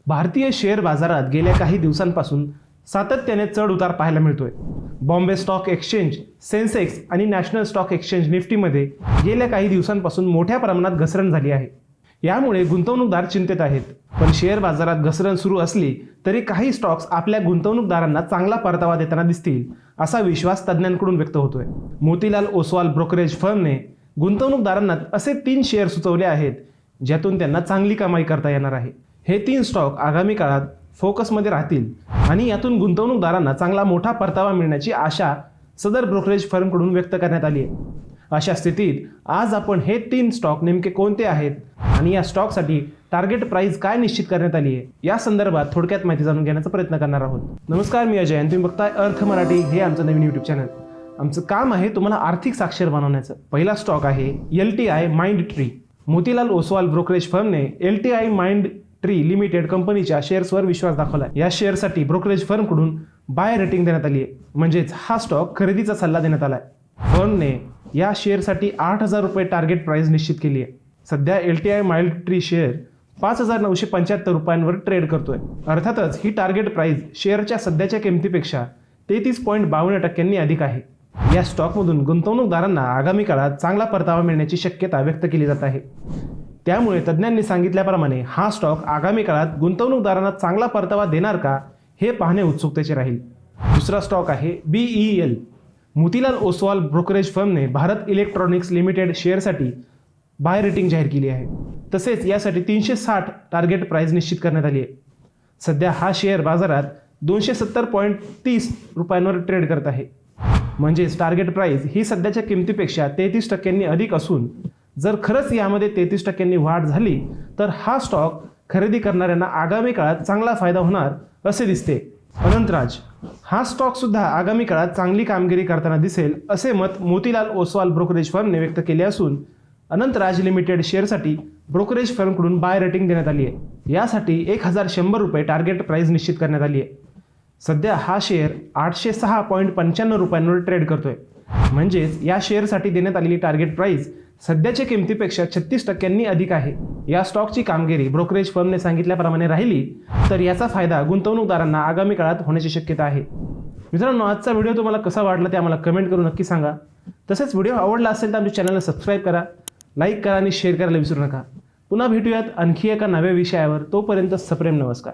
भारतीय शेअर बाजारात गेल्या काही दिवसांपासून सातत्याने चढ उतार पाहायला मिळतोय। बॉम्बे स्टॉक एक्सचेंज, सेन्सेक्स आणि नॅशनल स्टॉक एक्सचेंज निफ्टीमध्ये गेल्या काही दिवसांपासून मोठ्या प्रमाणात घसरण झाली आहे। यामुळे गुंतवणूकदार चिंतेत आहेत। पण शेअर बाजारात घसरण सुरू असली तरी काही स्टॉक्स आपल्या गुंतवणूकदारांना चांगला परतावा देताना दिसतील असा विश्वास तज्ज्ञांकडून व्यक्त होतोय। मोतीलाल ओसवाल ब्रोकरेज फर्मने गुंतवणूकदारांना असे 3 शेअर सुचवले आहेत ज्यातून त्यांना चांगली कमाई करता येणार आहे। हे 3 स्टॉक आगामी काळात फोकसमध्ये राहतील आणि यातून गुंतवणूकदारांना चांगला मोठा परतावा मिळण्याची आशा सदर ब्रोकरेज फर्मकडून व्यक्त करण्यात आली आहे। अशा स्थितीत आज आपण हे 3 स्टॉक नेमके कोणते आहेत आणि या स्टॉकसाठी टार्गेट प्राइस काय निश्चित करण्यात आली आहे या संदर्भात थोडक्यात माहिती जाणून घेण्याचा प्रयत्न करणार आहोत। नमस्कार, मी अजय आणि तुम्ही बघताय अर्थ मराठी, हे आमचं नवीन YouTube चॅनल। आमचं काम आहे तुम्हाला आर्थिक साक्षर बनवण्याचं। पहिला स्टॉक आहे LTI Mindtree. Motilal Oswal brokerage फर्मने LTI माइंडट्री लिमिटेड कंपनीच्या शेअर्सवर विश्वास दाखवला आहे। या शेअरसाठी ब्रोकरेज फर्मकडून बाय रेटिंग देण्यात आली आहे, म्हणजेच हा स्टॉक खरेदीचा सल्ला देण्यात आला आहे। फर्मने या शेअरसाठी 8,000 रुपये टार्गेट प्राइस निश्चित केली आहे। सध्या LTI माइंडट्री शेअर 5,975 रुपयांवर ट्रेड करतोय। अर्थातच ही टार्गेट प्राइस शेअरच्या सध्याच्या किमतीपेक्षा 33.52% अधिक आहे। या स्टॉकमधून गुंतवणूकदारांना आगामी काळात चांगला परतावा मिळण्याची शक्यता व्यक्त केली जात आहे। त्यामुळे तज्ज्ञांनी सांगितल्याप्रमाणे हा स्टॉक आगामी काळात गुंतवणूकदारांना चांगला परतावा देणार का हे पाहणे उत्सुकतेचे राहील। दुसरा स्टॉक आहे BEL। मोतीलाल ओसवाल ब्रोकरेज फर्मने भारत इलेक्ट्रॉनिक्स लिमिटेड शेअरसाठी बाय रेटिंग जाहीर केली आहे। तसेच यासाठी 360 टार्गेट प्राइस निश्चित करण्यात आली आहे। सध्या हा शेअर बाजारात 270.30 रुपयांवर ट्रेड करत आहे, म्हणजेच टार्गेट प्राइस ही सध्याच्या किमतीपेक्षा 33% अधिक असून जर खरंच यामध्ये 33% वाढ झाली तर हा स्टॉक खरेदी करणाऱ्यांना आगामी काळात चांगला फायदा होणार असे दिसते। अनंतराज हा स्टॉक सुद्धा आगामी काळात चांगली कामगिरी करताना दिसेल असे मत मोतीलाल ओसवाल ब्रोकरेज फर्मने व्यक्त केले असून अनंतराज लिमिटेड शेअरसाठी ब्रोकरेज फर्मकडून बाय रेटिंग देण्यात आली आहे। यासाठी 1,100 रुपये टार्गेट प्राइस निश्चित करण्यात आली आहे। सध्या हा शेअर 806.95 रुपयांवर ट्रेड करतोय, म्हणजेच या शेअरसाठी देण्यात आलेली टार्गेट प्राइस सध्याच्या किमतीपेक्षा 36% अधिक आहे। या स्टॉकची कामगिरी ब्रोकरेज फर्मने सांगितल्याप्रमाणे राहिली तर याचा फायदा गुंतवणूकदारांना आगामी काळात होण्याची शक्यता आहे। मित्रांनो, आजचा व्हिडिओ तुम्हाला कसा वाटला ते आम्हाला कमेंट करून नक्की सांगा। तसेच व्हिडिओ आवडला असेल तर आमच्या चॅनलला सबस्क्राईब करा, लाईक करा आणि शेअर करायला विसरू नका। पुन्हा भेटूयात आणखी एका नव्या विषयावर। तोपर्यंत सप्रेम नमस्कार।